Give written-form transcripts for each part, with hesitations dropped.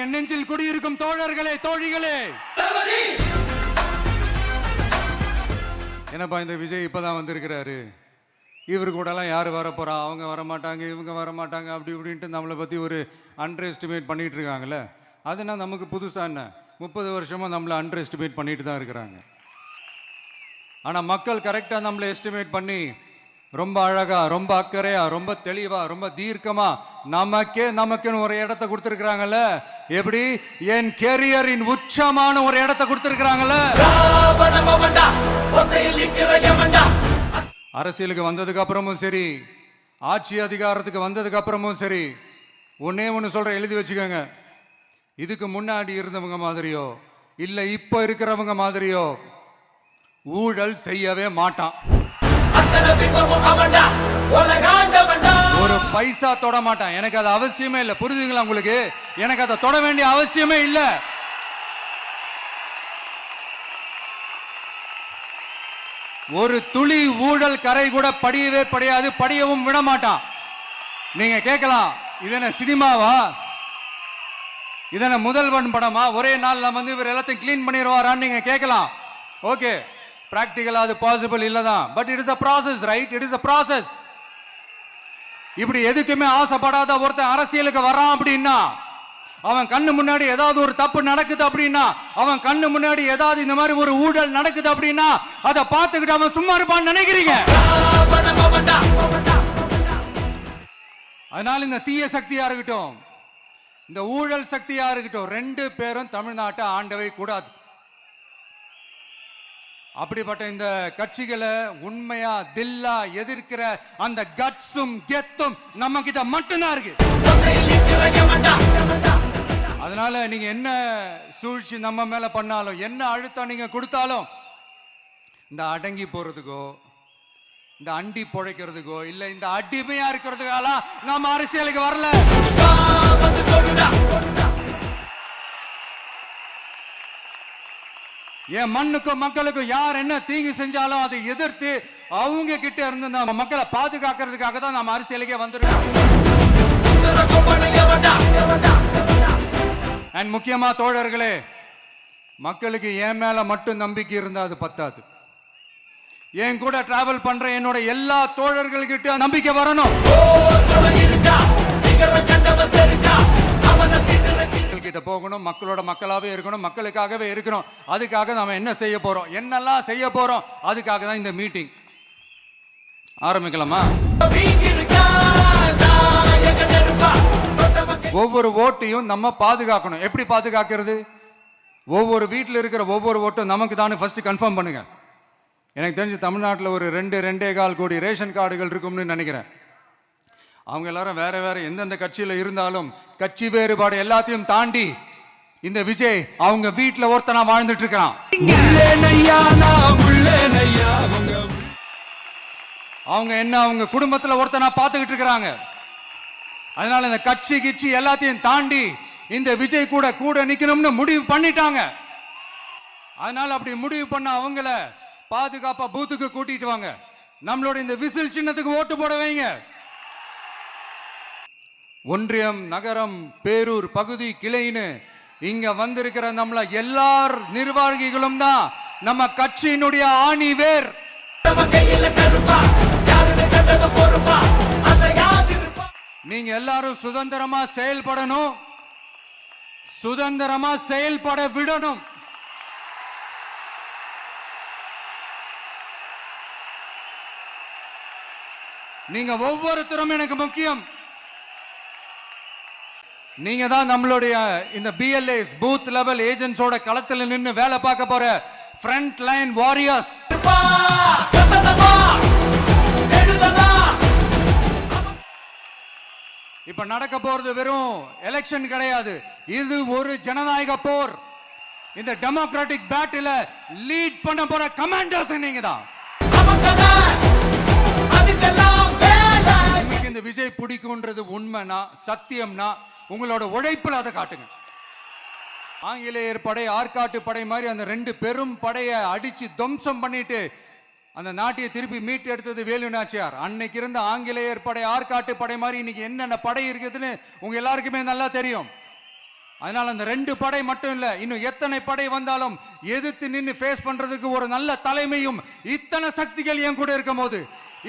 என் நெஞ்சில் குடியிருக்கும் தோழர்களே, தோழிகளே, என்னப்பா இந்த விஜய் இப்பதான் வந்திருக்கிறாரு, இவரு கூட எல்லாம் யாரு வர போறா, அவங்க வர மாட்டாங்க, இவங்க வர மாட்டாங்க, அப்படி இப்படின்ட்டு நம்மளை பத்தி ஒரு அண்டர் எஸ்டிமேட் பண்ணிட்டு இருக்காங்கல்ல. அதுனா நமக்கு புதுசா என்ன? 30 வருஷமா நம்மளை அண்டர் எஸ்டிமேட் பண்ணிட்டு தான் இருக்கிறாங்க. ஆனா மக்கள் கரெக்டா நம்மளை எஸ்டிமேட் பண்ணி ரொம்ப அழகா, ரொம்ப அக்கறையா, ரொம்ப தெளிவா, ரொம்ப தீர்க்கமா நமக்குன்னு ஒரு இடத்தை கொடுத்திருக்கிறாங்கல்ல. எப்படி? என் கேரியரின் உச்சமான ஒரு இடத்தை கொடுத்திருக்கிறாங்கல்ல. அரசியலுக்கு வந்ததுக்கு அப்புறமும் சரி, ஆட்சி அதிகாரத்துக்கு வந்ததுக்கு அப்புறமும் சரி, ஒன்னே ஒன்று சொல்ற, எழுதி வச்சுக்கோங்க. இதுக்கு முன்னாடி இருந்தவங்க மாதிரியோ இல்ல இப்ப இருக்கிறவங்க மாதிரியோ ஊழல் செய்யவே மாட்டான். ஒரு பைசா தொட மாட்டான். எனக்கு அது அவசியமே இல்லை. புரியுதுங்களா உங்களுக்கு? எனக்கு அதை தொட வேண்டிய அவசியமே இல்லை. ஒரு துளி ஊழல் கரை கூட படியவே படியாது, படியவும் விட மாட்டான். நீங்க கேட்கலாம், இது என்ன சினிமாவா, இது என்ன முதல்வன் படமா, ஒரே நாள் வந்து இவர் எல்லாத்தையும் கிளீன் பண்ணிடுவாரான்னு நீங்க கேட்கலாம். ஓகே, பிராக்டிகலா அது பாசிபிள் இல்லதான். But it is a process, right? It is a process. இப்படி எதுக்குமே ஆசைப்படாத ஒருத்தன் அரசியலுக்கு வரான் அப்படின்னா, அவன் கண்ணு முன்னாடி ஏதாவது ஒரு தப்பு நடக்குது அப்படின்னா, அவன் கண்ணு முன்னாடி ஏதாவது இந்த மாதிரி ஒரு ஊழல் நடக்குது அப்படின்னா, அதை பார்த்துக்கிட்டு அவன் சும்மா இருப்பான்னு நினைக்கிறீங்க? அதனால இந்த தீய சக்தியா இருக்கட்டும், இந்த ஊழல் சக்தியா இருக்கட்டும், ரெண்டு பேரும் தமிழ்நாட்டை ஆண்டவே கூடாது. அப்படிப்பட்ட இந்த கட்சிகளை உண்மையா தில்லா எதிர்க்கிற அந்த கட்ஸும் கெத்தும் நம்ம கிட்ட மட்டும்தான் இருக்கு. அதனால நீங்க என்ன சூழ்ச்சி நம்ம மேல பண்ணாலும், என்ன அழுத்தம் நீங்க கொடுத்தாலும், இந்த அடங்கி போறதுக்கோ, இந்த அண்டி பொழைக்கிறதுக்கோ, இல்ல இந்த அடிமையா இருக்கிறதுக்கால நம்ம அரசியலுக்கு வரல. என் மண்ணுக்கும் மக்களுக்கும் யார் என்ன தீங்கு செஞ்சாலும் அதை எதிர்த்து அவங்க கிட்ட இருந்து நம்ம மக்களை பாதுகாக்கிறதுக்காக தான் நம்ம அரசியலுக்கே வந்துருக்கோம். முக்கியமா தோழர்களே, மக்களுக்கு என் மேல மட்டும் நம்பிக்கை இருந்தா அது பத்தாது. என் கூட டிராவல் பண்ற என்னோட எல்லா தோழர்கள்கிட்ட நம்பிக்கை வரணும். கிட்ட போகணும், மக்களோட மக்களாவே இருக்கணும், மக்களுக்காகவே இருக்கணும். அதுக்காக நாம என்ன செய்ய போறோம், என்னெல்லாம் செய்ய போறோம், அதுக்காக தான் இந்த மீட்டிங். ஆரம்பிக்கலாமா? ஒவ்வொரு ஓட்டையும் நம்ம பாதுகாக்கணும். எப்படி பாதுகாக்கிறது? ஒவ்வொரு வீட்டில் இருக்கிற ஒவ்வொரு ஓட்டும் நமக்கு தானே ஃபர்ஸ்ட் கன்ஃபார்ம் பண்ணுங்க. எனக்கு தெரிஞ்சு தமிழ்நாட்டில் ஒரு 2.25 கோடி ரேஷன் கார்டுகள் இருக்கும்னு நினைக்கிறேன். அவங்க எல்லாரும் வேற வேற எந்தெந்த கட்சியில இருந்தாலும் கட்சி வேறுபாடு எல்லாத்தையும் தாண்டி இந்த விஜய் அவங்க வீட்டுல ஒருத்தனா வாழ்ந்துட்டு இருக்கான். அவங்க என்ன அவங்க குடும்பத்துல ஒருத்தனா பார்த்துக்கிட்டு இருக்கிறாங்க. அதனால இந்த கட்சி கிச்சி எல்லாத்தையும் தாண்டி இந்த விஜய் கூட கூட நிக்கணும்னு முடிவு பண்ணிட்டாங்க. அதனால அப்படி முடிவு பண்ண அவங்கள பாதுகாப்பா பூத்துக்கு கூட்டிட்டு வாங்க. நம்மளோட இந்த விசில் சின்னத்துக்கு ஓட்டு போட வைங்க. ஒன்றியம், நகரம், பேரூர், பகுதி, கிளைன்னு இங்க வந்திருக்கிற நம்மள எல்லார் நிர்வாகிகளும் தான் நம்ம கட்சியினுடைய ஆணி வேர். நீங்க எல்லாரும் சுதந்திரமா செயல்படணும், சுதந்திரமா செயல்பட விடணும். நீங்க ஒவ்வொருத்தரும் எனக்கு முக்கியம். நீங்க தான் நம்மளுடைய இந்த BLAs பூத் லெவல் ஏஜென்ட்ஸோட களத்துல நின்னு வேலை பார்க்க போற ஃப்ரண்ட் லைன் வாரியர்ஸ். இப்ப நடக்க போறது வெறும் எலெக்ஷன் கிடையாது, இது ஒரு ஜனநாயக போர். இந்த டெமோக்ராட்டிக் பேட்டில லீட் பண்ண போற கமாண்டர்ஸ் நீங்க தான். இந்த விஜய் பிடிக்கும்ன்றது உண்மைனா, சத்தியம்னா, உங்களோட உழைப்புல அதை காட்டுங்க. ஆங்கிலேயர் படை, ஆற்காட்டு படை மாதிரி அந்த 2 பெரும் படையை அடிச்சு துவம்சம் பண்ணிட்டு அந்த நாட்டியை திருப்பி மீட்டு எடுத்தது வேலு நாச்சியார். அன்னைக்கு இருந்த ஆங்கிலேயர் படை, ஆற்காட்டு படை மாதிரி இன்னைக்கு என்னென்ன படை இருக்குதுன்னு உங்க எல்லாருக்குமே நல்லா தெரியும். அதனால அந்த 2 படை மட்டும் இல்ல, இன்னும் எத்தனை படை வந்தாலும் எதிர்த்து நின்று ஃபேஸ் பண்றதுக்கு ஒரு நல்ல தலைமையும் இத்தனை சக்திகள் என் கூட இருக்கும் போது,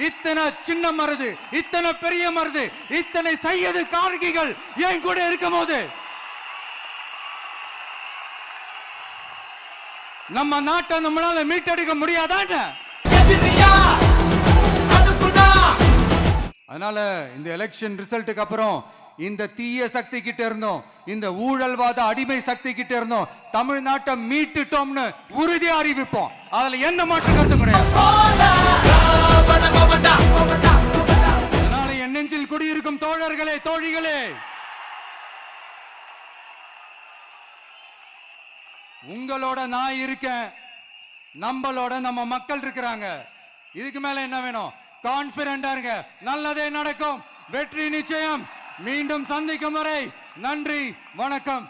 இத்தனை சின்ன மருது, இத்தனை பெரிய மருது, இத்தனை சையது கார்கிகள் என் கூட இருக்கும் போது நம்ம நாட்டை நம்மளால மீட்டெடுக்க முடியாதான? அதனால இந்த எலெக்ஷன் ரிசல்ட்டுக்கு அப்புறம் இந்த தீய சக்தி கிட்ட இருந்தோம், இந்த ஊழல்வாத அடிமை சக்தி கிட்ட இருந்தோம் தமிழ்நாட்டை மீட்டுட்டோம்னு உறுதியா அறிவிப்போம். அதுல என்ன மாற்று கருத்து கிடையாது. அதனால என் நெஞ்சில் குடியிருக்கும் தோழர்களே, தோழிகளே, உங்களோட நான் இருக்கேன், நம்மளோட நம்ம மக்கள் இருக்கிறாங்க. இதுக்கு மேல என்ன வேணும்? கான்பிடண்டா இருங்க, நல்லதே நடக்கும், வெற்றி நிச்சயம். மீண்டும் சந்திக்கும் வரை நன்றி, வணக்கம்.